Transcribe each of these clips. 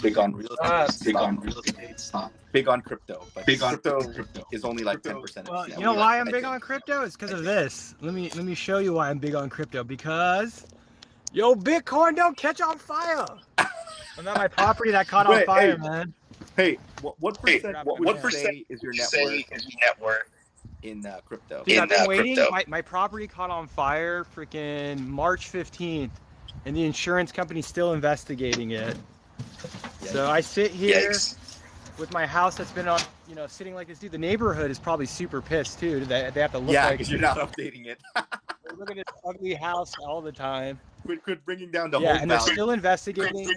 big on real estate, big on crypto, but crypto is only like 10%. Well, you know why I'm big on crypto? It's because of this. Let me show you why I'm big on crypto. Because, yo, Bitcoin don't catch on fire. I'm not my property that caught on fire, man. Hey, what percent is your net worth in crypto? Dude, I've been waiting. My property caught on fire freaking March 15th, and the insurance company's still investigating it. Yikes. So I sit here with my house that's been on, sitting like this. Dude, the neighborhood is probably super pissed too. They have to look like because you're not updating it. They look at this ugly house all the time. Quit bringing down the whole and they're still investigating.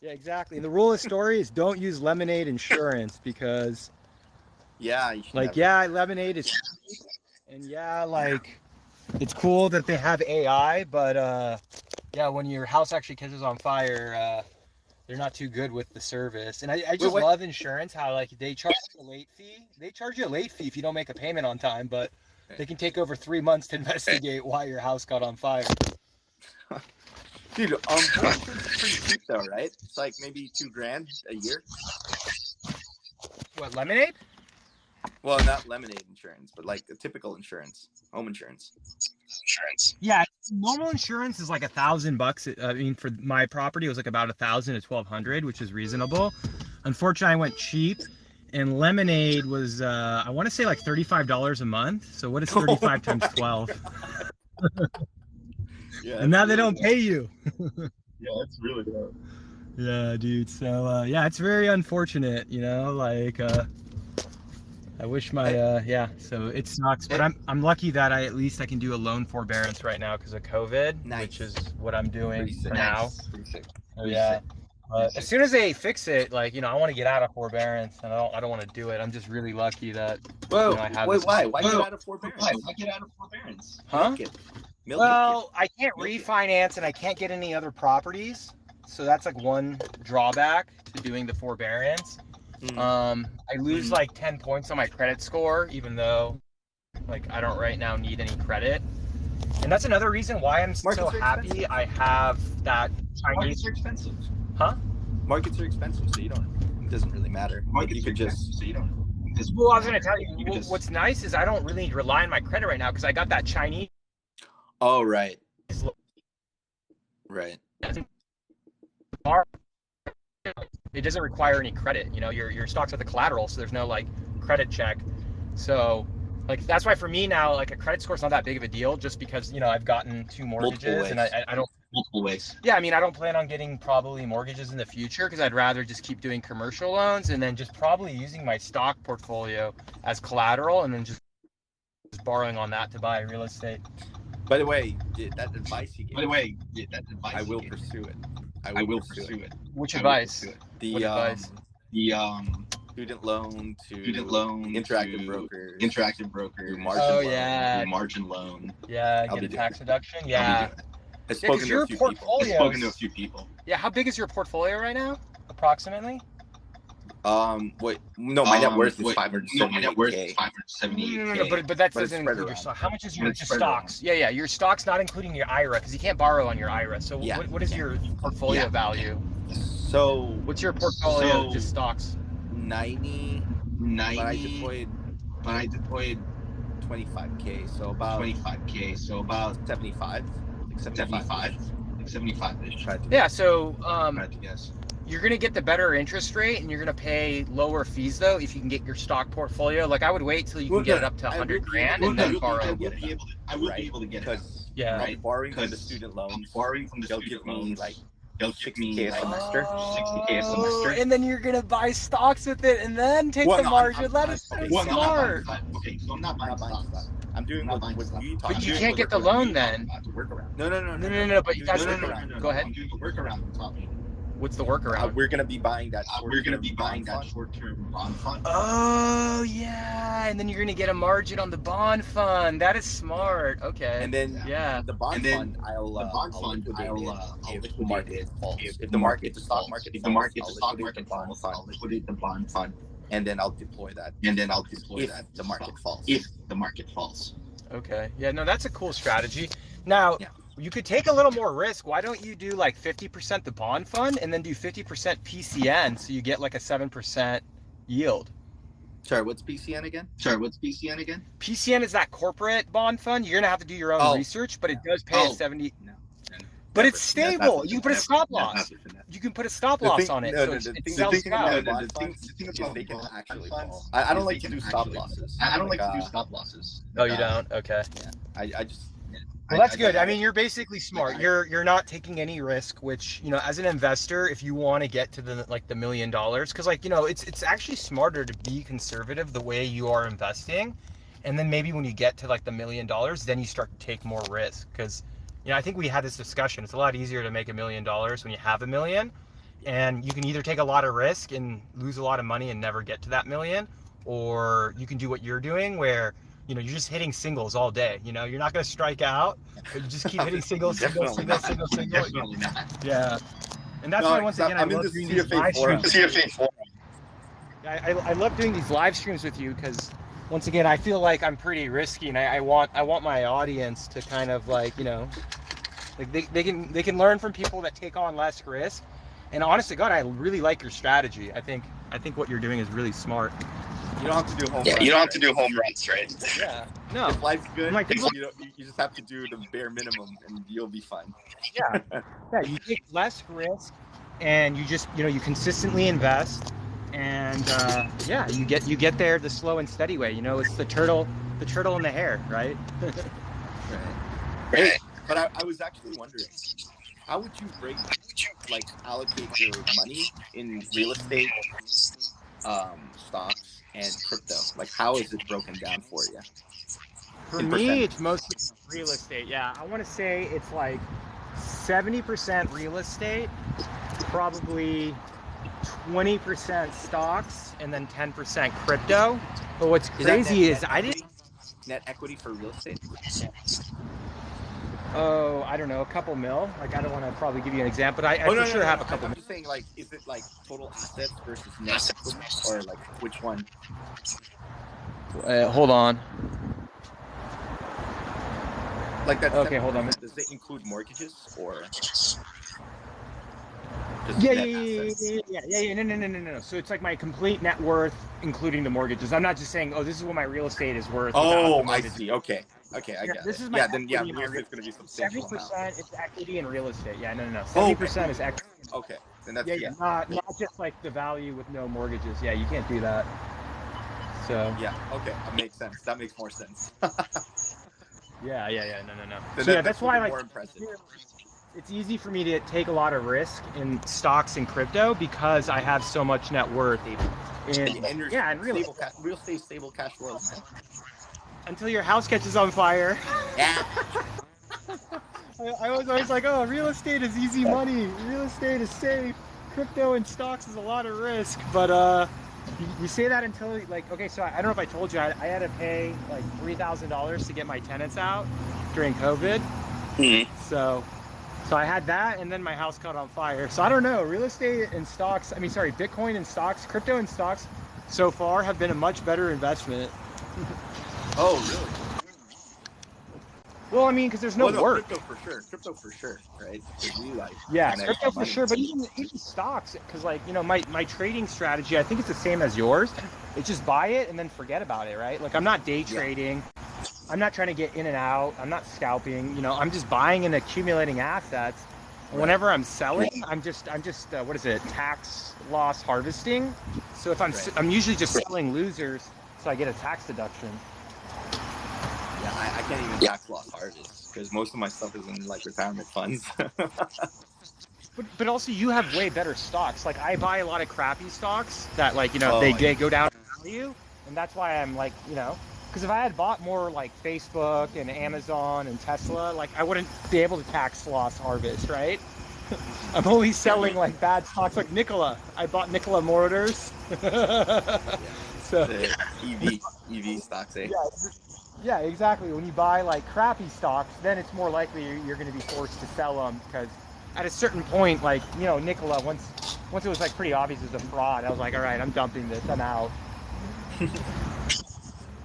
Yeah, exactly. And the rule of the story is don't use Lemonade insurance because, Lemonade is, and it's cool that they have AI, but when your house actually catches on fire, they're not too good with the service. And I just love insurance, how they charge you a late fee. They charge you a late fee if you don't make a payment on time, but they can take over 3 months to investigate why your house got on fire. Dude, insurance is pretty cheap though, right? It's like maybe $2,000 a year. What, Lemonade? Well, not Lemonade insurance, but like a typical insurance, home insurance. Yeah, normal insurance is like $1,000. I mean, for my property, it was like about $1,000 to $1,200, which is reasonable. Unfortunately, I went cheap, and Lemonade was I want to say like $35 a month. So what is 35 times 12? Yeah, and now they don't pay you. Yeah, that's really dope. Yeah, dude. So it's very unfortunate, I wish my so it sucks, but I'm lucky that I can do a loan forbearance right now because of COVID, which is what I'm doing for now. As soon as they fix it, I want to get out of forbearance, and I don't want to do it. I'm just really lucky that I have. Why get out of forbearance? Huh? Well, I can't refinance and I can't get any other properties. So that's like one drawback to doing the forbearance. I lose like 10 points on my credit score, even though I don't right now need any credit. And that's another reason why I'm so happy I have that Chinese. Markets are expensive. Huh? Markets are expensive, so it doesn't really matter. You could just, Well, I was going to tell you, what's nice is I don't really rely on my credit right now because I got that Chinese. Oh, right. Right. It doesn't require any credit. Your stocks are the collateral, so there's no credit check. So that's why for me now, a credit score is not that big of a deal, just because I've gotten 2 mortgages and I don't multiple ways. Yeah, I mean I don't plan on getting probably mortgages in the future because I'd rather just keep doing commercial loans and then just probably using my stock portfolio as collateral and then just borrowing on that to buy real estate. By the way, that advice you gave. I will pursue it. I will pursue it. Which advice? The student loan to interactive brokers, margin loan. Yeah, get a tax deduction. Yeah. I've spoken to a few people. Yeah, how big is your portfolio right now, approximately? My net worth is $578K. No, but that doesn't include your stock. How much is your stocks? Yeah, your stocks not including your IRA because you can't borrow on your IRA. So what is your portfolio value? So what's your portfolio of just stocks? 90. But I deployed 25K. So about 75. 75-ish. Yeah. So you're going to get the better interest rate and you're going to pay lower fees though if you can get your stock portfolio. I would wait till you can get it up to $100,000 and then borrow. I will be able to get it. Borrowing from the student loans, they'll give me $60K a semester. And then you're going to buy stocks with it and then take the margin. That is so smart. Okay, so I'm not buying stocks. I'm doing what you talk. But you can't get the loan then. No. But you guys, go ahead. I'm doing the workaround. What's the workaround? We're gonna be buying that. Short-term bond fund. Oh yeah, and then you're gonna get a margin on the bond fund. That is smart. Okay. And then the bond fund, I'll liquidate if the market falls. If the stock market falls, I'll liquidate the bond fund, and then I'll deploy that. If the market falls. Okay. Yeah. No, that's a cool strategy. Now, you could take a little more risk. Why don't you do like 50% the bond fund and then do 50% PCN so you get like a 7% yield? Sorry, what's PCN again? PCN is that corporate bond fund. You're gonna have to do your own research, but it does pay a 70. No. But it's stable. You can put a stop loss. You can put a stop loss on it. So it sells out. The thing is they can actually fall. I don't like to do stop losses. Oh, you don't? Okay. Yeah. I just. Well, that's good. I mean, you're basically smart. You're not taking any risk, which, you know, as an investor, if you want to get to the like the $1 million, because like, you know, it's actually smarter to be conservative the way you are investing, and then maybe when you get to like the $1 million, then you start to take more risk. Because, you know, I think we had this discussion. It's a lot easier to make $1 million when you have $1 million, and you can either take a lot of risk and lose a lot of money and never get to that $1 million, or you can do what you're doing where, you know, you're just hitting singles all day. You know, you're not going to strike out, but you just keep hitting singles. Definitely not. Yeah. And that's why, once again, I love doing these live streams. I love doing these live streams with you because, once again, I feel like I'm pretty risky, and I want my audience to kind of like, you know, like they can learn from people that take on less risk. And honestly, God, I really like your strategy. I think what you're doing is really smart. You don't have to do home runs. You don't have to do home runs, right? Yeah. No. If life's good, like, you just have to do the bare minimum, and you'll be fine. Yeah. Yeah. You take less risk, and you just, you know, you consistently invest, and yeah, you get there the slow and steady way. You know, it's the turtle and the hare, right? Right. But I was actually wondering, how would you allocate your money in real estate, stocks, and crypto? Like, how is it broken down for you? For me, it's mostly real estate. Yeah, I want to say it's like 70% real estate, probably 20% stocks, and then 10% crypto. But what's crazy is I didn't net equity for real estate. Oh, I don't know, a couple mil. Like, I don't want to probably give you an example, but I for sure have a couple. I'm just saying, like, is it like total assets versus net equity, or like which one? Hold on. Like that. Okay, hold on. Does it include mortgages or? Yeah. No. So it's like my complete net worth, including the mortgages. I'm not just saying, oh, this is what my real estate is worth. Oh, I see. Okay, I get this it. is my then real estate's going to be substantial. 70% is equity in real estate. Yeah, no. 70% is equity. Okay, then that's not just like the value with no mortgages. Yeah, you can't do that. So yeah, okay, that makes sense. That makes more sense. Yeah. No. So that's why, like, more impressive. It's easy for me to take a lot of risk in stocks and crypto because I have so much net worth. And real estate stable cash flows. Until your house catches on fire. Yeah. I was always like, oh, real estate is easy money. Real estate is safe. Crypto and stocks is a lot of risk. But you say that until, like, okay, so I don't know if I told you, I had to pay like $3,000 to get my tenants out during COVID. Mm-hmm. So I had that, and then my house caught on fire. So I don't know, real estate and stocks, Bitcoin and stocks, crypto and stocks so far have been a much better investment. Oh, really? Well, I mean, because there's no work. Crypto for sure, right? Yeah, crypto for sure, but even stocks, because, like, you know, my trading strategy, I think it's the same as yours. It's just buy it and then forget about it, right? Like, I'm not day trading. I'm not trying to get in and out. I'm not scalping. You know, I'm just buying and accumulating assets. And whenever I'm selling, I'm just what is it? Tax loss harvesting. So if I'm usually just selling losers, so I get a tax deduction. Yeah, I can't even tax loss harvest because most of my stuff is in like retirement funds. But also you have way better stocks. Like, I buy a lot of crappy stocks that, like, you know, they go down in value, and that's why I'm like, you know. Because if I had bought more like Facebook and Amazon and Tesla, like, I wouldn't be able to tax loss harvest, right? I'm only selling like bad stocks, like Nikola. I bought Nikola Motors. So EV stocks, eh? Yeah, exactly. When you buy like crappy stocks, then it's more likely you're going to be forced to sell them, because at a certain point, like, you know, Nikola, once it was like pretty obvious it was a fraud, I was like, all right, I'm dumping this. I'm out.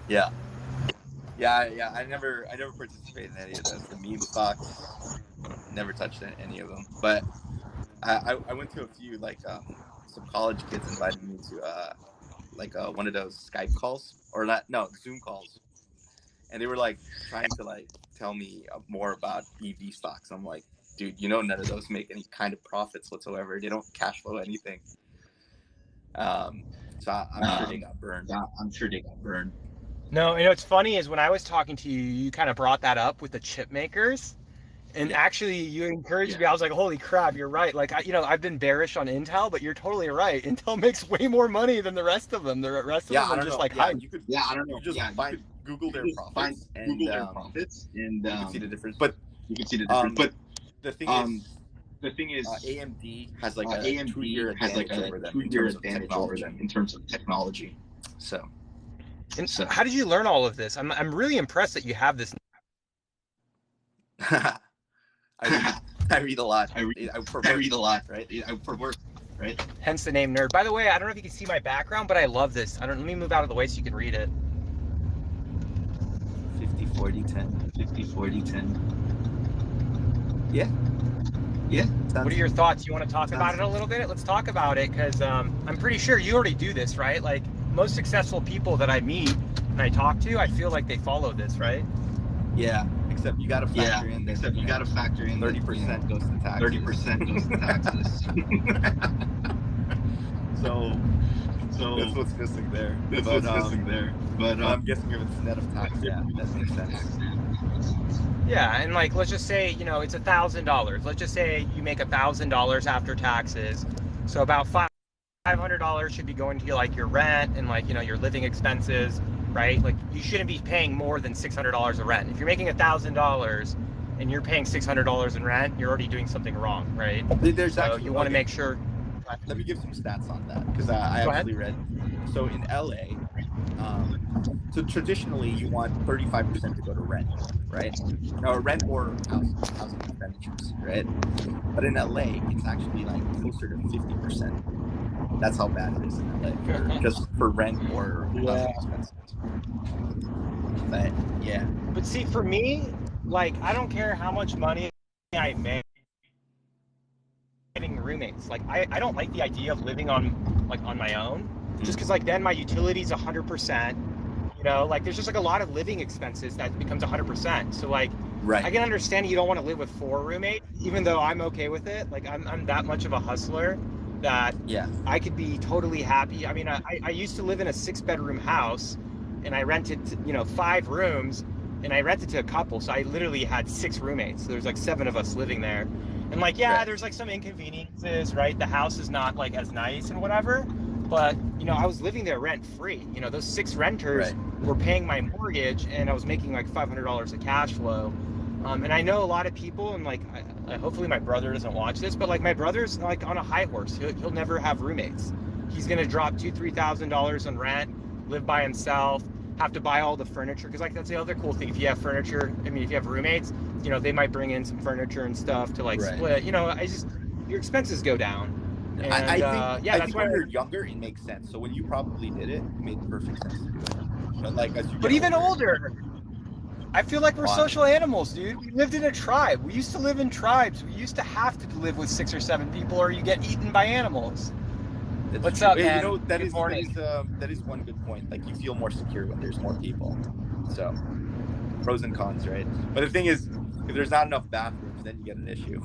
Yeah. I never participated in any of the meme stocks. never touched any of them. But I went to a few, like some college kids invited me to like one of those Skype calls, or not, no, Zoom calls, and they were like trying to like tell me more about EV stocks. I'm like, dude, none of those make any kind of profits whatsoever. They don't cash flow anything. So I'm sure they got burned. No, it's funny is when I was talking to you, you kind of brought that up with the chip makers. And actually, you encouraged me. I was like, "Holy crap, you're right!" Like, I've been bearish on Intel, but you're totally right. Intel makes way more money than the rest of them. The rest of them are just like hype. You could, I don't know. You just Google their profits, and you can see the difference. But the thing is, AMD has like a 2-year advantage over them in terms of technology. So, how did you learn all of this? I'm really impressed that you have this. I read a lot. I read a lot, right? For work, right? Hence the name nerd. By the way, I don't know if you can see my background, but I love this. Let me move out of the way so you can read it. 50-40-10. 50-40-10. Yeah. What are your thoughts? You want to talk about it a little bit? Let's talk about it, because I'm pretty sure you already do this, right? Like most successful people that I meet and I talk to, I feel like they follow this, right? Yeah. Except you got to factor in. 30% goes to taxes. 30% goes to taxes. So that's what's missing there. But I'm guessing if it's net of tax, yeah, that makes sense. Yeah, and like let's just say it's $1,000. Let's just say you make $1,000 after taxes, so about $500 should be going to like your rent and like your living expenses. Right? Like you shouldn't be paying more than $600 of rent. If you're making $1,000 and you're paying $600 in rent, you're already doing something wrong, right? So you want to make sure. Let me give some stats on that, because I actually read. So in LA, so traditionally you want 35% to go to rent, right? Or rent or housing expenditures, right? But in LA, it's actually like closer to 50%. That's how bad it is in LA, just for rent or housing expenses. But yeah. But see, for me, like I don't care how much money I make getting roommates. Like I don't like the idea of living on my own, just because like then my utilities 100%. Like there's just like a lot of living expenses that becomes 100%. So like I can understand you don't want to live with 4 roommates, even though I'm okay with it. Like I'm that much of a hustler that I could be totally happy. I mean, I used to live in a 6-bedroom house, and I rented 5 rooms, and I rented to a couple, so I literally had 6 roommates. So there's like 7 of us living there, and like there's like some inconveniences, right? The house is not like as nice and whatever, but I was living there rent free. Those 6 renters were paying my mortgage, and I was making like $500 of cash flow. And I know a lot of people, and like hopefully my brother doesn't watch this, but like my brother's like on a high horse. He'll never have roommates. He's gonna drop $2,000-$3,000 on rent, live by himself, have to buy all the furniture, because like that's the other cool thing. If you have furniture, if you have roommates, they might bring in some furniture and stuff to like split. Your expenses go down. And, I think when you're younger, it makes sense. So when you probably did it, it made perfect sense to do it. But like as you get even older, I feel like we're social animals, dude. We lived in a tribe. We used to live in tribes. We used to have to live with 6 or 7 people, or you get eaten by animals. What's up, man? That is one good point. Like you feel more secure when there's more people. So pros and cons, right? But the thing is, if there's not enough bathrooms, then you get an issue.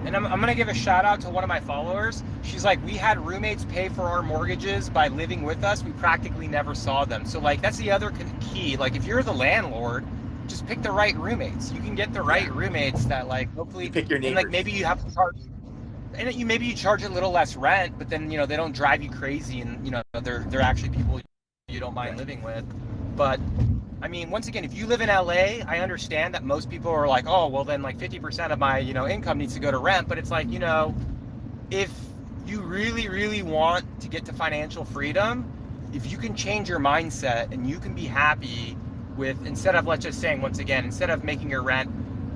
And I'm going to give a shout out to one of my followers. She's like, we had roommates pay for our mortgages by living with us. We practically never saw them. So like, that's the other key. Like if you're the landlord, just pick the right roommates. You can get the right roommates that like, hopefully, you pick your neighbors. And like maybe you have to charge, and maybe you charge a little less rent, but then, they don't drive you crazy, and, they're actually people you don't mind living with. But I mean, once again, if you live in LA, I understand that most people are like, oh, well then like 50% of my, income needs to go to rent. But it's like, if you really, really want to get to financial freedom, if you can change your mindset and you can be happy with, instead of, let's just saying, once again, instead of making your rent,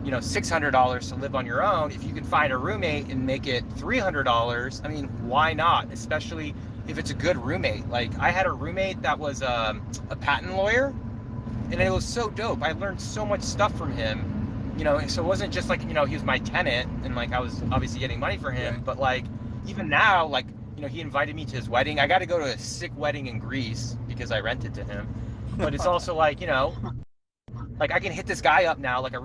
$600 to live on your own, if you can find a roommate and make it $300, I mean, why not? Especially if it's a good roommate. Like I had a roommate that was a patent lawyer, and it was so dope. I learned so much stuff from him. so it wasn't just like, he was my tenant and like I was obviously getting money for him, Right. but like even now, like, he invited me to his wedding. I got to go to a sick wedding in Greece because I rented to him. But it's also like, like I can hit this guy up now. Like I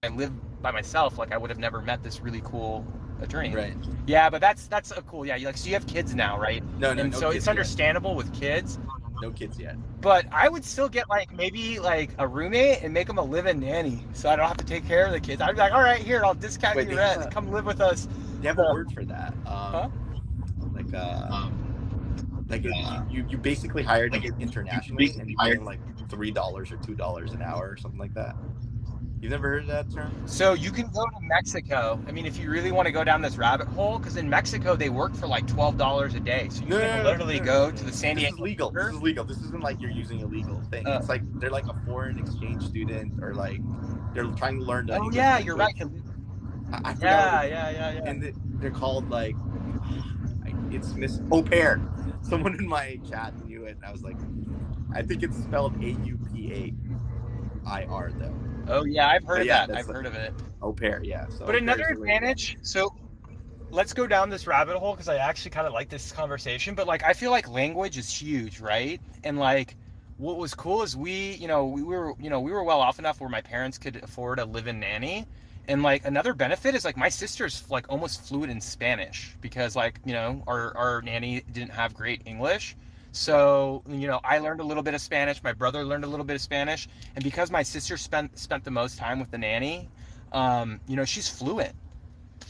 live by myself. Like I would have never met this really cool attorney. Right. Yeah, but that's a cool. Yeah, so you have kids now, right? No, And no so it's kids yet. understandable with kids. No kids yet. But I would still get like maybe like a roommate and make them a live-in nanny, so I don't have to take care of the kids. I'd be like, all right, here, I'll discount Wait, your rent. Come live with us. they have a word for that. Huh? Like you basically hire them internationally and you pay them like $3 or $2 an hour or something like that. You've never heard of that term? So you can go to Mexico. I mean, if you really want to go down this rabbit hole, because in Mexico they work for like $12 a day. So you can literally go to the San Diego. This is legal. This is legal. This isn't like you're using a legal thing. It's like they're like a foreign exchange student, or like they're trying to learn the English language. You're right. I forgot. Yeah. And they're called like it's Miss Au Pair. Someone in my chat knew it, and I was like, I think it's spelled AUPAIR though. Oh yeah, I've heard of that. I've heard of it. Au pair, yeah. So but another advantage. So let's go down this rabbit hole because I actually kind of like this conversation. But like, I feel like language is huge, right? And like, what was cool is we were well off enough where my parents could afford a live-in nanny. And like another benefit is like my sister's like almost fluent in Spanish because like, our nanny didn't have great English. So, I learned a little bit of Spanish. My brother learned a little bit of Spanish. And because my sister spent the most time with the nanny, she's fluent.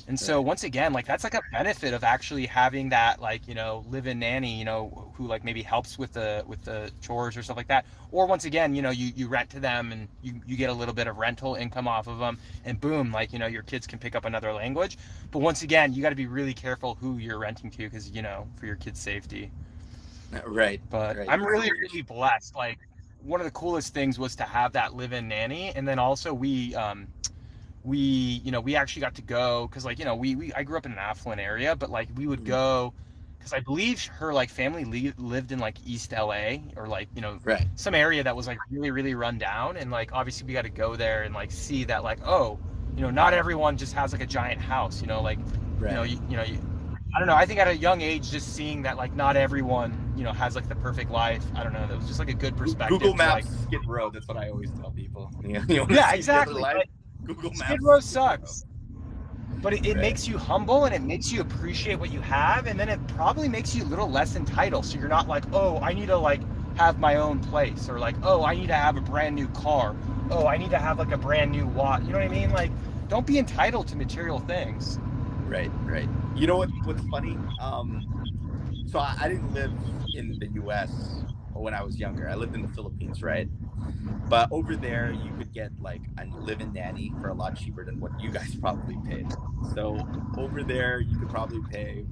And so once again, like that's like a benefit of actually having that like, live-in nanny, who like maybe helps with the chores or stuff like that. Or once again, you rent to them and you get a little bit of rental income off of them, and boom, like, your kids can pick up another language. But once again, you got to be really careful who you're renting to because, for your kids' safety. Right. But right. I'm really, really blessed. Like one of the coolest things was to have that live-in nanny. And then also we actually got to go because like, I grew up in an affluent area, but like we would go because I believe her like family lived in like East LA or like, right. some area that was like really, really run down. And like, obviously we got to go there and like see that like, oh, not everyone just has like a giant house, like, right. I don't know. I think at a young age, just seeing that like not everyone, has like the perfect life. I don't know. That was just like a good perspective. Google Maps, Skid Row. That's what I always tell people. Yeah, exactly. Google Maps. Skid Row sucks. But it makes you humble and it makes you appreciate what you have, and then it probably makes you a little less entitled. So you're not like, oh, I need to like have my own place, or like, oh, I need to have a brand new car. Oh, I need to have like a brand new watch. You know what I mean? Like, don't be entitled to material things. Right. You know what's funny? So I didn't live in the U.S. when I was younger. I lived in the Philippines, right? But over there, you could get like a live-in nanny for a lot cheaper than what you guys probably paid. So over there, you could probably pay,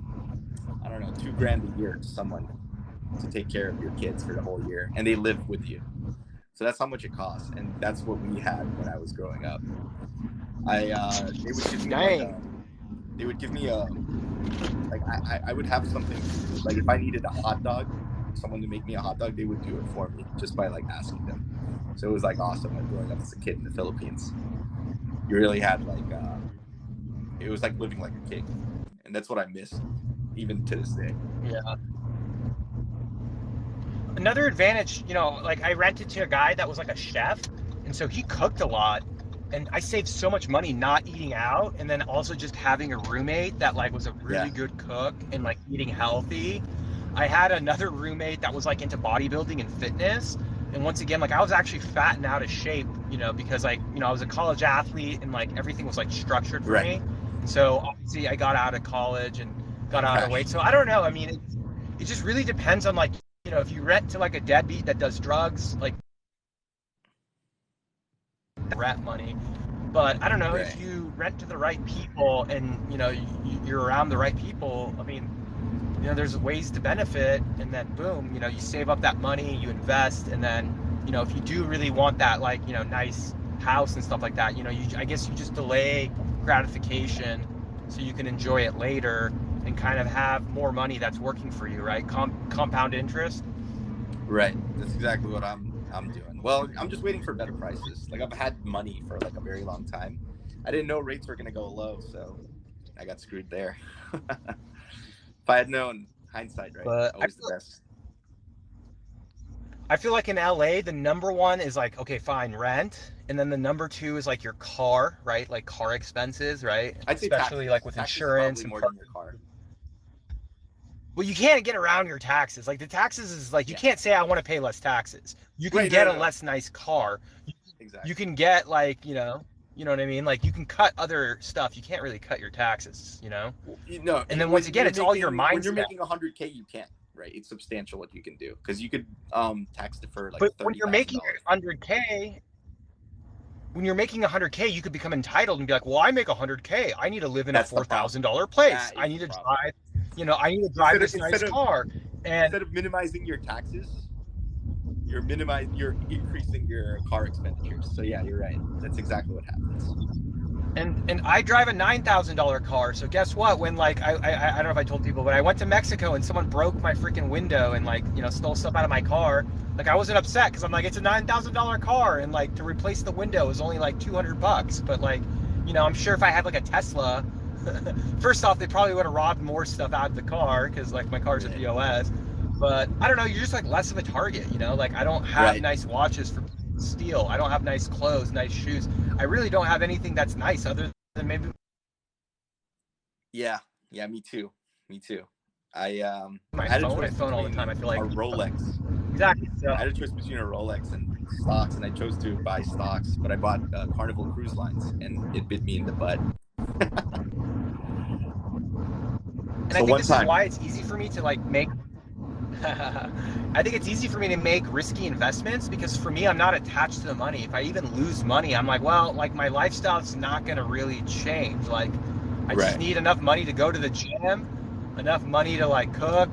I don't know, $2,000 a year to someone to take care of your kids for the whole year, and they live with you. So that's how much it costs, and that's what we had when I was growing up. They would give me I would have something like if I needed a hot dog, someone to make me a hot dog, they would do it for me just by like asking them. So it was like awesome. Like growing up as a kid in the Philippines, you really had like it was like living like a king, and that's what I miss even to this day. Yeah. Another advantage, like I rented to a guy that was like a chef, and so he cooked a lot. And I saved so much money not eating out, and then also just having a roommate that like was a really good cook and like eating healthy. I had another roommate that was like into bodybuilding and fitness, and once again, like I was actually fat and out of shape, because like I was a college athlete and like everything was like structured for me. So obviously I got out of college and got out of weight. So I don't know. I mean, it just really depends on like if you rent to like a deadbeat that does drugs, like rent money. But I don't know, if you rent to the right people and you're around the right people, I mean, there's ways to benefit, and then boom, you save up that money, you invest, and then if you do really want that like nice house and stuff like that, I guess you just delay gratification so you can enjoy it later and kind of have more money that's working for you, right? Compound interest. Right. That's exactly what I'm I'm doing well. I'm just waiting for better prices. Like I've had money for like a very long time. I didn't know rates were gonna go low, so I got screwed there. If I had known, hindsight, right? But Always the best. I feel like in LA, the number one is like, okay, fine, rent. And then the number two is like your car, right? Like car expenses, right? I'd say Especially taxes. like with Taxes is insurance probably and more than your car. well, you can't get around your taxes. Like the taxes is like, you Yeah. can't say I want to pay less taxes. You can Right. get No. a No. No. less nice car. You Exactly. can get like, you know what I mean? Like you can cut other stuff. You can't really cut your taxes, No. And then once When again, you're it's all your making mindset. 100K, you can't. Right. It's substantial what you can do because you could tax defer like But when you're making $30,000. 100K, when you're making 100K, you could become entitled and be like, well, I make 100K. I need to live in a That's the problem. $4,000 place. That I is need the to problem. drive, I need to drive this nice car. And Instead of minimizing your taxes, you're increasing your car expenditures. So yeah, you're right. That's exactly what happens. and I drive a $9,000 car. So guess what? When like I don't know if I told people, but I went to Mexico and someone broke my freaking window and like stole stuff out of my car. Like I wasn't upset because I'm like it's a $9,000 car and like to replace the window is only like $200. But like I'm sure if I had like a Tesla, first off they probably would have robbed more stuff out of the car because like my car's a POS. But I don't know. You're just like less of a target. Like I don't have Right. nice watches for steal. I don't have nice clothes, nice shoes. I really don't have anything that's nice other than maybe Yeah. Yeah. Me too. Me too. I my had a phone. My choice phone all the between time. I feel a like Rolex. exactly. So I had a choice between a Rolex and stocks, and I chose to buy stocks. But I bought Carnival Cruise Lines, and it bit me in the butt. and I So think one this is time, why it's easy for me to like make. I think it's easy for me to make risky investments because for me, I'm not attached to the money. If I even lose money, I'm like, well, like my lifestyle's not going to really change. Like, I just right? need enough money to go to the gym, enough money to like cook,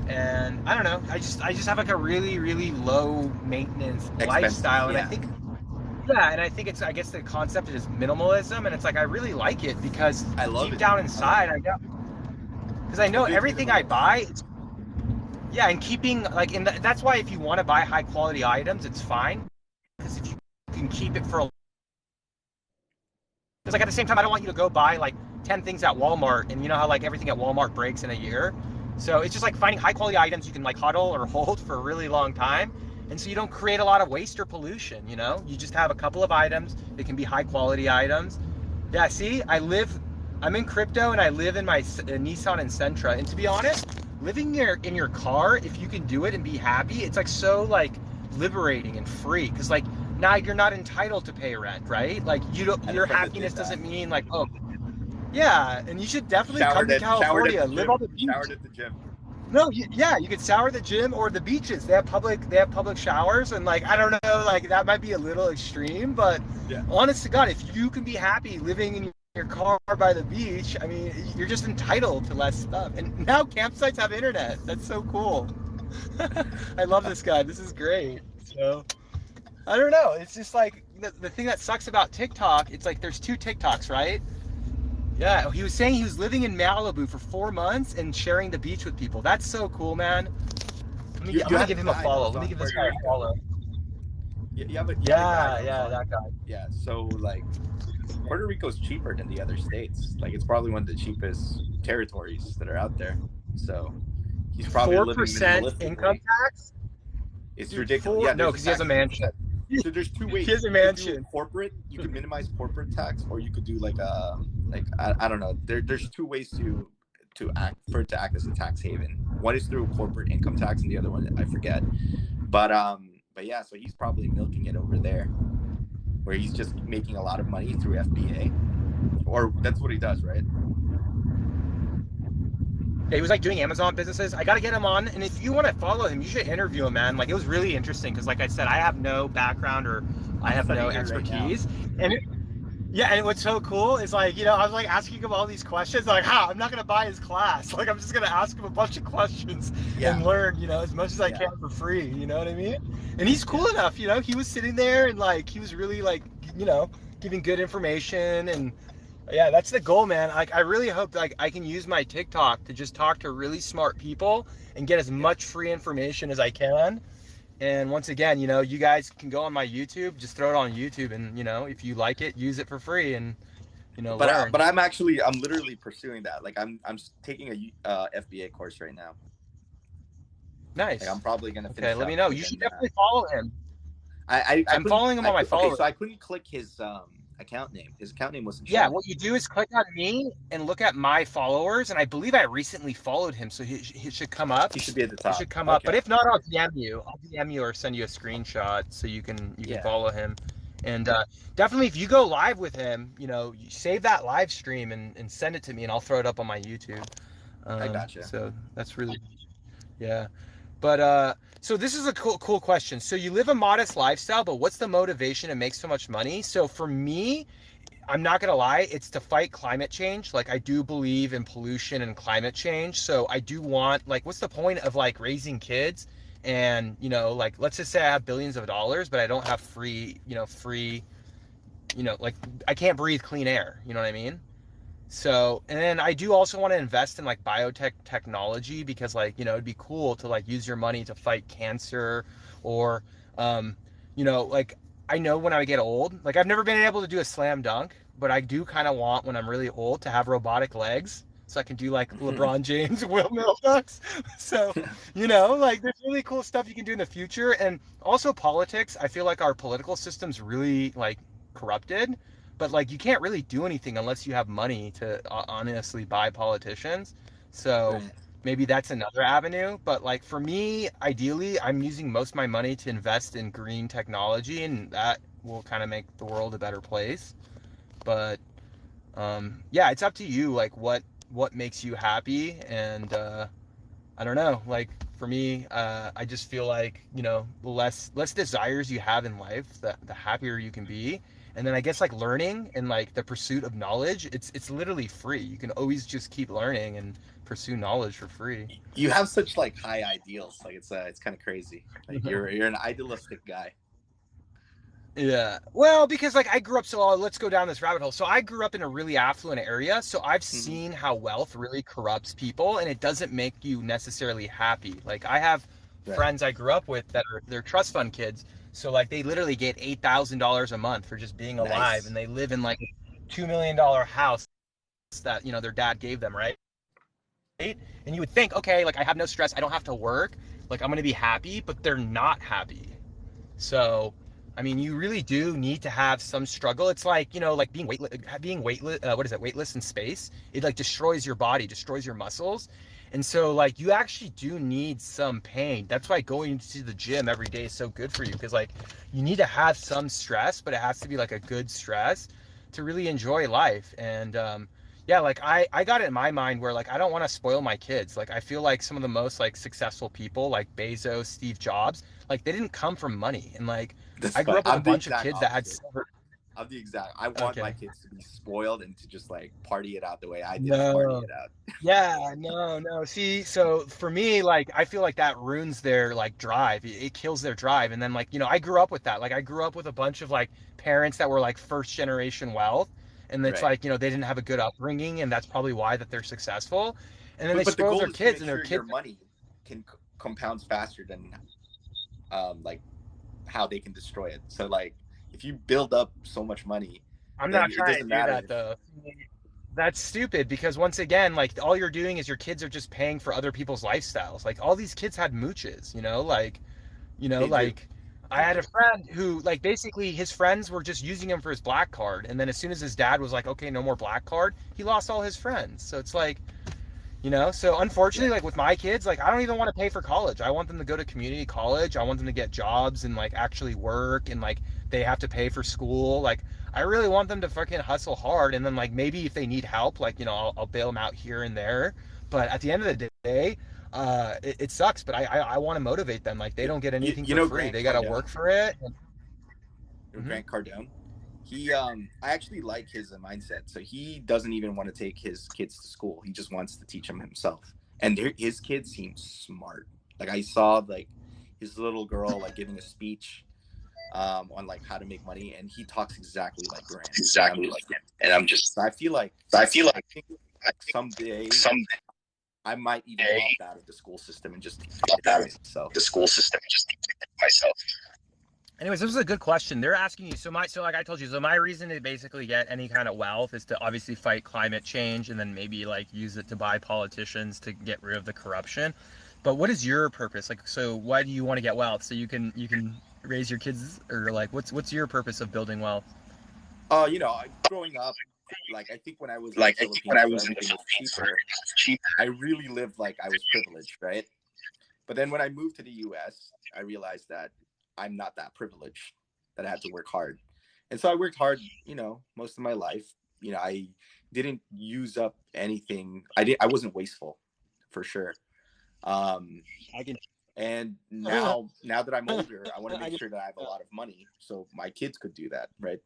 and I don't know. I just have like a really really low maintenance Expenses. lifestyle, and Yeah, I think it's I guess the concept is minimalism, and it's like I really like it because I love deep it. down inside, I know because I know A big everything I minimalist. buy. Yeah, and keeping like, and that's why if you want to buy high quality items, it's fine because if you can keep it for, because like at the same time, I don't want you to go buy like 10 things at Walmart, and you know how like everything at Walmart breaks in a year. So it's just like finding high quality items you can like huddle or hold for a really long time, and so you don't create a lot of waste or pollution. You just have a couple of items. They can be high quality items. Yeah, see, I'm in crypto and I live in my Nissan and Sentra, and to be honest, living in your car, if you can do it and be happy, it's like so like liberating and free because like now you're not entitled to pay rent, right? Like your happiness doesn't mean like, oh yeah, and you should definitely come to Showered at California, the live on gym. the beach. Showered at the gym. No, yeah, you could shower at the gym or the beaches. They have public showers, and like I don't know, like that might be a little extreme, but Yeah. honest to God, if you can be happy living in your car by the beach, I mean, you're just entitled to less stuff. And now campsites have internet. That's so cool. I love this guy. This is great. So I don't know. It's just like the thing that sucks about TikTok. It's like there's two TikToks, right? Yeah, he was saying he was living in Malibu for 4 months and sharing the beach with people. That's so cool, man. I'm gonna give him a follow. Let me give this guy a follow. You have a guy that was on. That guy. Yeah. So like, Puerto Rico's cheaper than the other states. Like it's probably one of the cheapest territories that are out there. So he's probably living 4% income minimalistically. tax? It's Dude, ridiculous. Yeah, no, because he has a mansion. So there's two ways. He has a You could do mansion. corporate. You could minimize corporate tax, or you could do like I don't know. There's two ways to act for it to act as a tax haven. One is through corporate income tax, and the other one I forget. But yeah, so he's probably milking it over there, where he's just making a lot of money through FBA, or that's what he does, right? Yeah, he was like doing Amazon businesses. I gotta get him on, and if you want to follow him, you should interview him, man. Like it was really interesting because, like I said, I have no background or I have no expertise, and what's so cool is like I was like asking him all these questions. Like, I'm not gonna buy his class. Like, I'm just gonna ask him a bunch of questions and learn, as much as I can for free. You know what I mean? And he's cool enough. He was sitting there and like he was really like giving good information and. Yeah, that's the goal, man. Like, I really hope like I can use my TikTok to just talk to really smart people and get as much free information as I can. And once again, you know, you guys can go on my YouTube, just throw it on YouTube, and you know, if you like it, use it for free, and you know, learn. But I'm literally pursuing that. Like I'm taking a FBA course right now. Like I'm Nice. probably gonna Okay, finish let me up know. You should within. definitely follow him. I I'm couldn't. following him on my Okay, followers. so I couldn't click his account name. His account name wasn't Yeah, showing. what you do is click on me and look at my followers, and I believe I recently followed him, so he should come up. He should be at the He top. should come up, Okay. but if not, I'll DM you. I'll DM you or send you a screenshot so you can Yeah, follow him. And definitely, if you go live with him, you know, you save that live stream and send it to me, and I'll throw it up on my YouTube. I gotcha. So that's really, yeah. But so this is a cool question. So you live a modest lifestyle, but what's the motivation to make so much money? So for me, I'm not gonna lie, it's to fight climate change. Like I do believe in pollution and climate change. So I do want, like, what's the point of like raising kids and, you know, like let's just say I have billions of dollars, but I don't have free, you know, like I can't breathe clean air. You know what I mean? So, and then I do also want to invest in like biotech technology because like, you know, it'd be cool to like use your money to fight cancer or, um, you know, like I know when I get old, like I've never been able to do a slam dunk, but I do kind of want when I'm really old to have robotic legs so I can do like LeBron James windmill dunks. So, you know, like there's really cool stuff you can do in the future. And also politics, I feel like our political system's really like corrupted, but like you can't really do anything unless you have money to honestly buy politicians. So Right. maybe that's another avenue. But like for me, ideally, I'm using most of my money to invest in green technology, and that will kind of make the world a better place. But yeah, it's up to you. Like what makes you happy, and I don't know. Like for me, I just feel like, you know, the less desires you have in life, the happier you can be. And then I guess like learning and like the pursuit of knowledge, it's literally free. You can always just keep learning and pursue knowledge for free. You have such like high ideals. Like it's kind of crazy. Like you're an idealistic guy. Yeah. Well, because like I grew up, so let's go down this rabbit hole. So I grew up in a really affluent area, so I've Hmm. seen how wealth really corrupts people, and it doesn't make you necessarily happy. Like I have Right. friends I grew up with that are they're trust fund kids, so like they literally get $8,000 a month for just being alive, and Nice. they live in like a $2 million house that you know their dad gave them, right? And you would think, okay, like I have no stress, I don't have to work, like I'm gonna be happy, but they're not happy. So, I mean, you really do need to have some struggle. It's like, you know, like being weightless, what is it, weightless in space? It like destroys your body, destroys your muscles. And so, like, you actually do need some pain. That's why going to the gym every day is so good for you because, like, you need to have some stress, but it has to be like a good stress to really enjoy life. And, yeah, like I got it in my mind where like I don't want to spoil my kids. Like I feel like some of the most like successful people like Bezos, Steve Jobs, like they didn't come from money. And like That's I grew funny. up with a I'm the bunch of exact kids that had opposite. silver. I'm the exact. I want my Okay. kids to be spoiled and to just like party it out the way I didn't party No. it out. Yeah, no. See, so for me, like I feel like that ruins their like drive. It kills their drive. And then like, you know, I grew up with that. Like I grew up with a bunch of like parents that were like first generation wealth. And it's Right. like, you know, they didn't have a good upbringing and that's probably why that they're successful. And then they But the spoil goal their is to kids make and their sure your kids. money can compounds faster than like how they can destroy it. So like if you build up so much money, I'm then not it trying doesn't to do matter that if though. That's stupid because once again, like all you're doing is your kids are just paying for other people's lifestyles. Like all these kids had mooches, they do. like I They had a do. friend who like basically his friends were just using him for his black card. And then as soon as his dad was like, okay, no more black card, he lost all his friends. So it's like, you know, so unfortunately, Yeah. like with my kids, like I don't even want to pay for college. I want them to go to community college. I want them to get jobs and like actually work and like they have to pay for school. Like I really want them to fucking hustle hard. And then like maybe if they need help, like, you know, I'll bail them out here and there. But at the end of the day, it sucks. But I want to motivate them. Like they don't get anything You for know free. Grant They got to work Cardone? for it. Mm-hmm. Grant Cardone? He I actually like his mindset. So he doesn't even want to take his kids to school. He just wants to teach them himself. And his kids seem smart. Like I saw like his little girl like giving a speech on like how to make money, and he talks exactly like Grant. And I'm Exactly like just him. And I'm just, so I feel like I feel I like think I think someday someday I might even opt out of the school system and just figure it that out is myself. the school system just Anyways, this was a good question. They're asking you. So like I told you, so my reason to basically get any kind of wealth is to obviously fight climate change and then maybe like use it to buy politicians to get rid of the corruption. But what is your purpose? Like, so why do you want to get wealth? So you can raise your kids, or like what's your purpose of building wealth? Growing up, like I think when I was in the Philippines where everything was cheaper, I really lived like I was privileged, right? But then when I moved to the US, I realized that I'm not that privileged, that I had to work hard. And so I worked hard, most of my life. I didn't use up anything. I wasn't wasteful for sure. I can. And now that I'm older, I want to make sure that I have a lot of money so my kids could do that, right?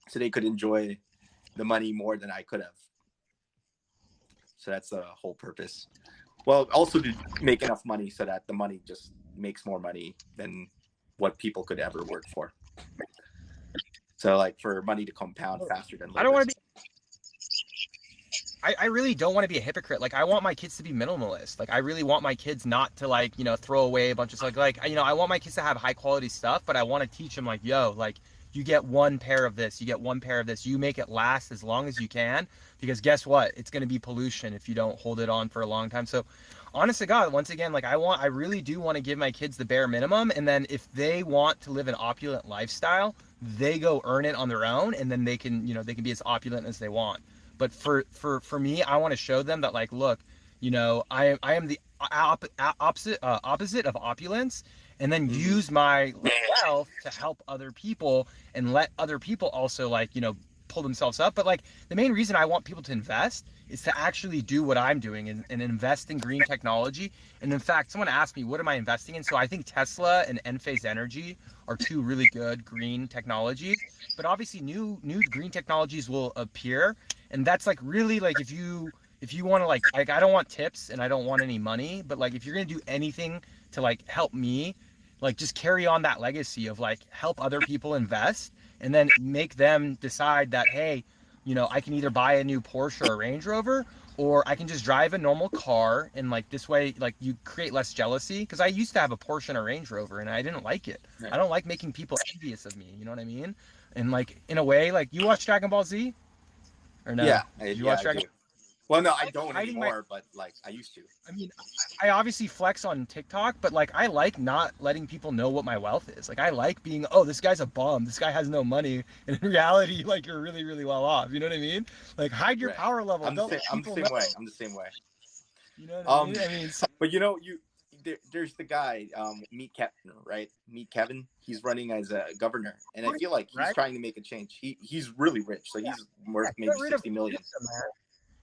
So they could enjoy the money more than I could have. So that's the whole purpose. Well, also to make enough money so that the money just makes more money than what people could ever work for. So like for money to compound faster than labor. I don't want to be. I really don't want to be a hypocrite. Like I want my kids to be minimalist. Like I really want my kids not to like, throw away a bunch of stuff. Like, I want my kids to have high quality stuff, but I want to teach them like, yo, like you get one pair of this, you get one pair of this, you make it last as long as you can, because guess what? It's going to be pollution if you don't hold it on for a long time. So honest to God, once again, like I really do want to give my kids the bare minimum. And then if they want to live an opulent lifestyle, they go earn it on their own. And then they can, they can be as opulent as they want. But for me, I want to show them that like, look, I am the opposite of opulence, and then use my wealth to help other people and let other people also like, pull themselves up. But like the main reason I want people to invest is to actually do what I'm doing and invest in green technology. And in fact, someone asked me, what am I investing in? So I think Tesla and Enphase Energy are two really good green technologies. But obviously new green technologies will appear. And that's like really like if you want to like I don't want tips and I don't want any money, but like if you're going to do anything to like help me, like just carry on that legacy of like help other people invest and then make them decide that, hey, I can either buy a new Porsche or a Range Rover, or I can just drive a normal car, and like this way like you create less jealousy, because I used to have a Porsche and a Range Rover and I didn't like it. Right. I don't like making people envious of me, you know what I mean? And like in a way, like you watch Dragon Ball Z or no? Yeah, You watch I Dragon? do. Well, no, I don't Hiding my. anymore, but like I used to. I mean, I obviously flex on TikTok, but like I like not letting people know what my wealth is. Like I like being, oh, this guy's a bum. This guy has no money. And in reality, like you're really, really well off. You know what I mean? Like hide your power level. I'm the same way. I'm the same way. You know what I mean? But there's the guy, Meet Kevin, right? Meet Kevin. He's running as a governor, and I feel like he's trying to make a change. He's really rich, so he's worth maybe 60 million.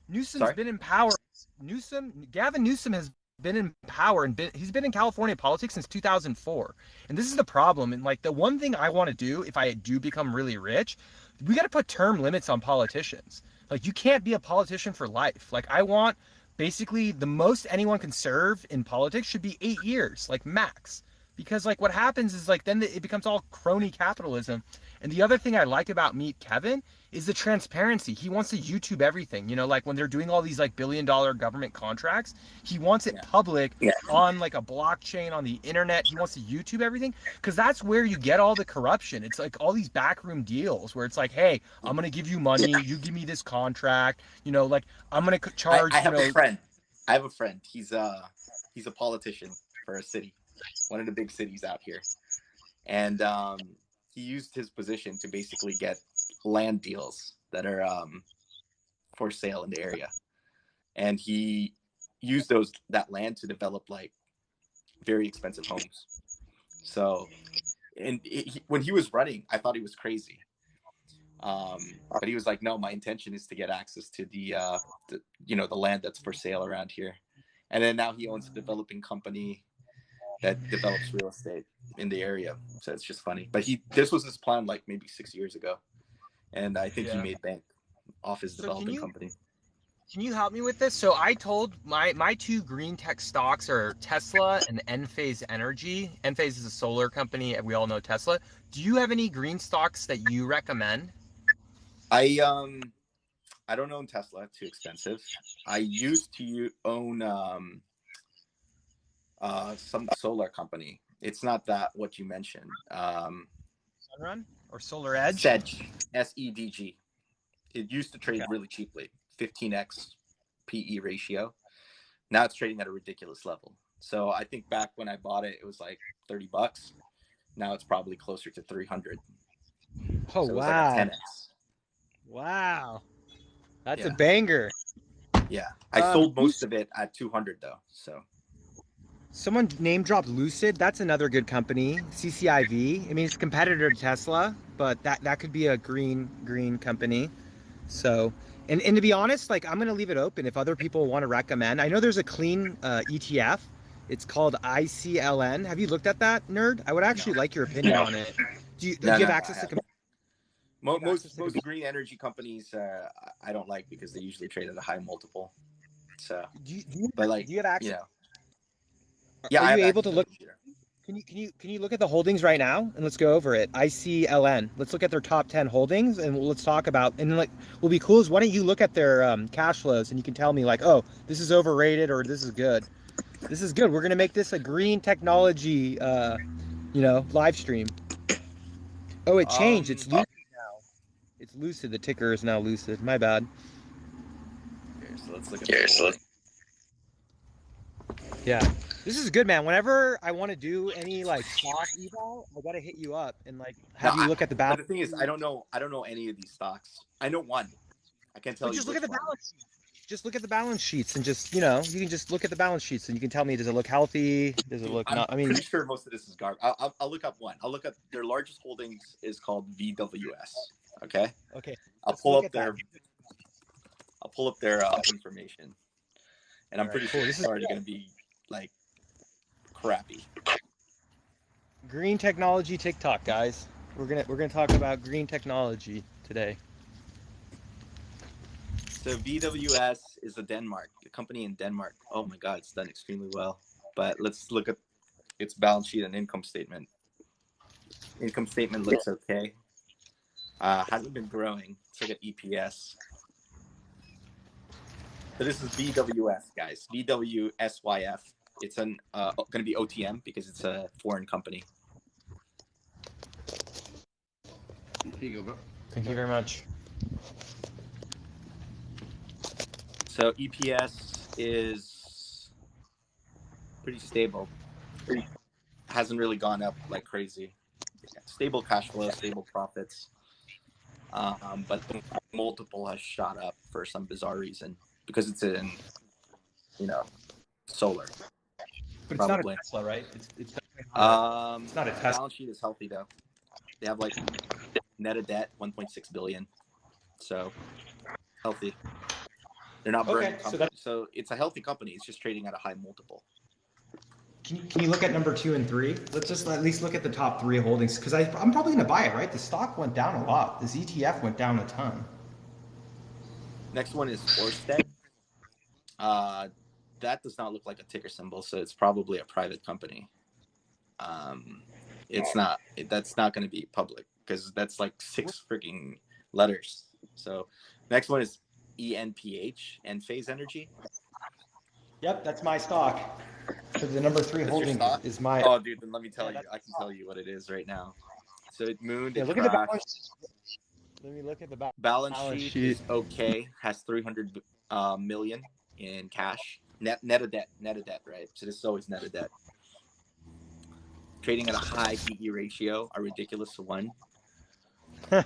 Newsom's been in power. Gavin Newsom has been in power and he's been in California politics since 2004. And this is the problem. And like the one thing I want to do if I do become really rich, we got to put term limits on politicians. Like you can't be a politician for life. Like I want basically the most anyone can serve in politics should be 8 years, like max. Because like what happens is like then it becomes all crony capitalism. And the other thing I like about Meet Kevin is the transparency. He wants to YouTube everything. Like when they're doing all these like $billion government contracts, he wants it public on like a blockchain on the internet. He wants to YouTube everything because that's where you get all the corruption. It's like all these backroom deals where it's like, hey, I'm gonna give you money, you give me this contract. Like I'm gonna charge. I have a friend. He's a politician for a city, one of the big cities out here, and he used his position to basically get land deals that are for sale in the area, and he used that land to develop like very expensive homes. So, and when he was running, I thought he was crazy, but he was like, "No, my intention is to get access to the land that's for sale around here," and then now he owns a developing company that develops real estate in the area. So it's just funny. But this was his plan like maybe 6 years ago. And I think he made bank off his developing company. Can you help me with this? So I told my two green tech stocks are Tesla and Enphase Energy. Enphase is a solar company. We all know Tesla. Do you have any green stocks that you recommend? I don't own Tesla. Too expensive. I used to own some solar company. It's not that what you mentioned. Sunrun or Solar Edge? Sedge, SEDG. It used to trade really cheaply, 15x PE ratio. Now it's trading at a ridiculous level. So I think back when I bought it, it was like $30. Now it's probably closer to 300. Oh, so it was wow. like a 10x. Wow. That's a banger. Yeah. I sold most of it at 200 though. So someone name dropped Lucid. That's another good company. CCIV. I mean, it's a competitor to Tesla, but that could be a green company. So, and to be honest, like I'm gonna leave it open if other people want to recommend. I know there's a clean ETF. It's called ICLN. Have you looked at that, nerd? I would actually like your opinion on it. Do you have access to? Most green energy companies I don't like because they usually trade at a high multiple. So, do you have access? Yeah, are you able to look? Can you look at the holdings right now and let's go over it? ICLN. Let's look at their top 10 holdings and let's talk about. And like, what'll be cool is why don't you look at their cash flows and you can tell me like, oh, this is overrated or this is good. This is good. We're gonna make this a green technology, live stream. Oh, it changed. It's Lucid now. It's Lucid. The ticker is now Lucid. My bad. Here, so let's look at Yeah, this is good, man. Whenever I want to do any like stock eval, I gotta hit you up and like have you look at the balance. But the thing is, I don't know any of these stocks. I know one. I can't tell you. Just look at the balance sheet. Just look at the balance sheets and just you can just look at the balance sheets and you can tell me, does it look healthy? Does it look not? I mean, pretty sure most of this is garbage. I'll look up one. I'll look up their largest holdings is called VWS. Okay. I'll pull up their information, and I'm pretty sure this is already going to be like crappy. Green technology TikTok, guys. We're gonna talk about green technology today. So VWS is a company in Denmark. Oh my God, it's done extremely well. But let's look at its balance sheet and income statement. Income statement looks okay. Hasn't been growing. Let's look at EPS. So this is VWS, guys. VWSYF. It's going to be OTM because it's a foreign company. Here you go, bro. Thank you very much. So EPS is pretty stable. Hasn't really gone up like crazy. Stable cash flow, stable profits. But the multiple has shot up for some bizarre reason because it's in, solar. But it's not a Tesla, right? It's not a Tesla. Balance sheet is healthy though. They have like net of debt 1.6 billion, so healthy. They're not burning company. So it's a healthy company. It's just trading at a high multiple. Can you look at number 2 and 3? Let's just at least look at the top 3 holdings because I'm probably going to buy it, right? The stock went down a lot. This ETF went down a ton. Next one is Ørsted. That does not look like a ticker symbol, so it's probably a private company. It's not. That's not going to be public because that's like 6 freaking letters. So next one is ENPH, Enphase Energy. Yep, that's my stock. So the number 3 holding is my. Oh, dude, then let me tell you. I can tell you what it is right now. So it mooned. It crashed. Let me look at the balance sheet. Is okay. Has 300 million in cash. Net of debt, right? So this is always net of debt. Trading at a high PE ratio, a ridiculous one.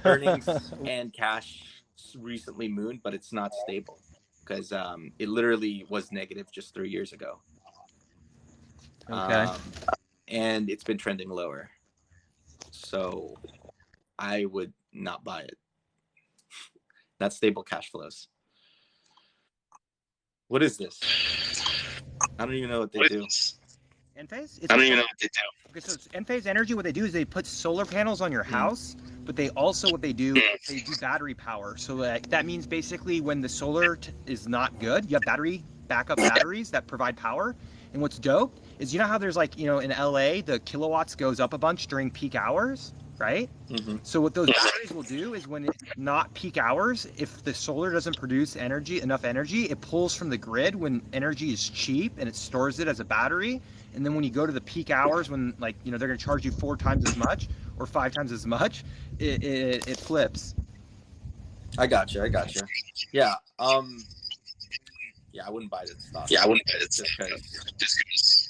Earnings and cash recently mooned, but it's not stable because it literally was negative just 3 years ago. Okay. And it's been trending lower. So I would not buy it. Not stable cash flows. What is this? I don't even know what they do. Enphase? I don't even know what they do. Okay, so it's Enphase Energy. What they do is they put solar panels on your house, but they also they do battery power. So that means basically when the solar is not good, you have backup batteries that provide power. And what's dope is how there's in LA the kilowatts goes up a bunch during peak hours. right? Mm-hmm. So what those batteries will do is when it's not peak hours, if the solar doesn't produce enough energy, it pulls from the grid when energy is cheap and it stores it as a battery. And then when you go to the peak hours, when like, they're going to charge you 4 times as much or 5 times as much, it flips. I gotcha. Yeah. Yeah, I wouldn't buy that stock. Just because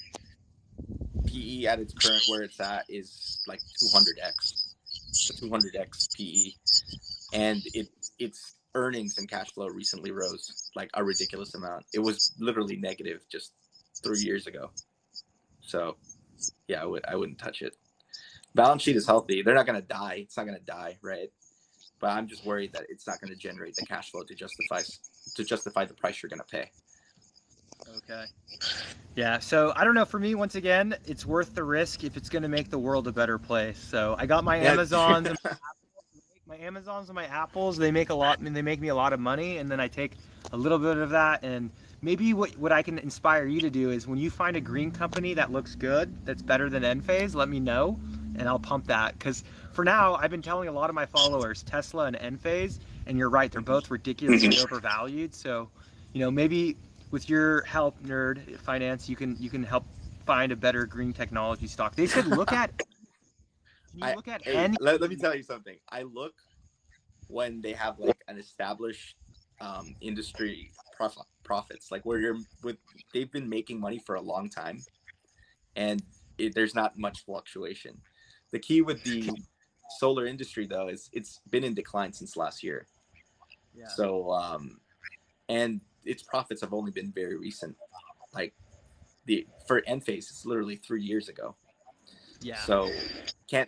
PE at its current where it's at is like 200x. It's a 200x PE, and its earnings and cash flow recently rose like a ridiculous amount. It was literally negative just 3 years ago. So yeah, I wouldn't touch it. Balance sheet is healthy. They're not going to die. It's not going to die, right? But I'm just worried that it's not going to generate the cash flow to justify the price you're going to pay. Okay. Yeah, so I don't know. For me, once again, it's worth the risk if it's going to make the world a better place. So I got my Amazons and my Amazons and my Apples. They make me a lot of money, and then I take a little bit of that. And maybe what I can inspire you to do is when you find a green company that looks good, that's better than Enphase, let me know, and I'll pump that. Because for now, I've been telling a lot of my followers Tesla and Enphase, and you're right, they're both ridiculously overvalued. So, maybe with your help, Nerd Finance, you can help find a better green technology stock. They said look at. Can you look at let me tell you something. I look when they have like an established industry profits, like they've been making money for a long time, and there's not much fluctuation. The key with the solar industry though is it's been in decline since last year. Yeah. So and its profits have only been very recent. Like for Enphase, it's literally 3 years ago. Yeah. So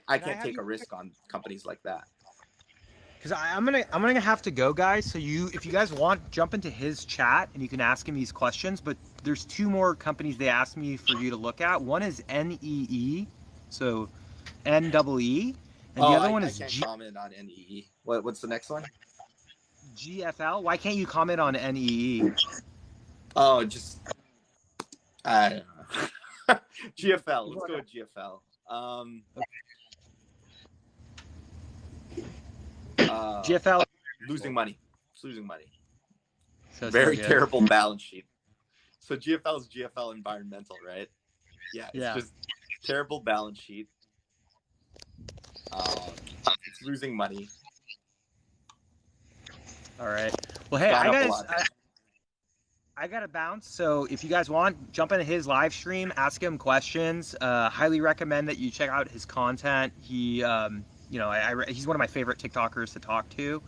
I can't take a risk on companies like that. Because I'm gonna have to go, guys. So if you guys want, jump into his chat and you can ask him these questions. But there's 2 more companies they asked me for you to look at. One is NEE, so NEE, and the other one is I can't comment on NEE. What's the next one? GFL. Why can't you comment on NEE? Oh, just I don't know. GFL. Let's go with GFL. GFL losing money. It's losing money. So very terrible balance sheet. So GFL is GFL Environmental, right? Yeah, it's just terrible balance sheet. It's losing money. All right. Well, hey, I got to bounce. So if you guys want, jump into his live stream, ask him questions. Highly recommend that you check out his content. He, he's one of my favorite TikTokers to talk to.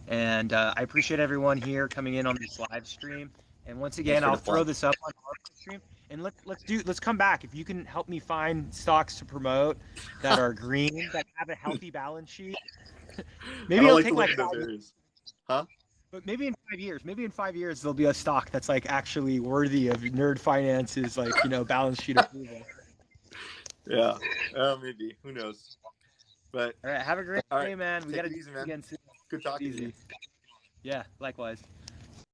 And I appreciate everyone here coming in on this live stream. And once again, I'll throw this up on our stream. And let's come back. If you can help me find stocks to promote that are green, that have a healthy balance sheet. Maybe it'll take like 5 years. Huh? But maybe in 5 years, there'll be a stock that's like actually worthy of Nerd Finance's balance sheet approval. Yeah, maybe. Who knows? But all right, have a great day, man. We got to do it again soon. Good talking to you. Yeah, likewise.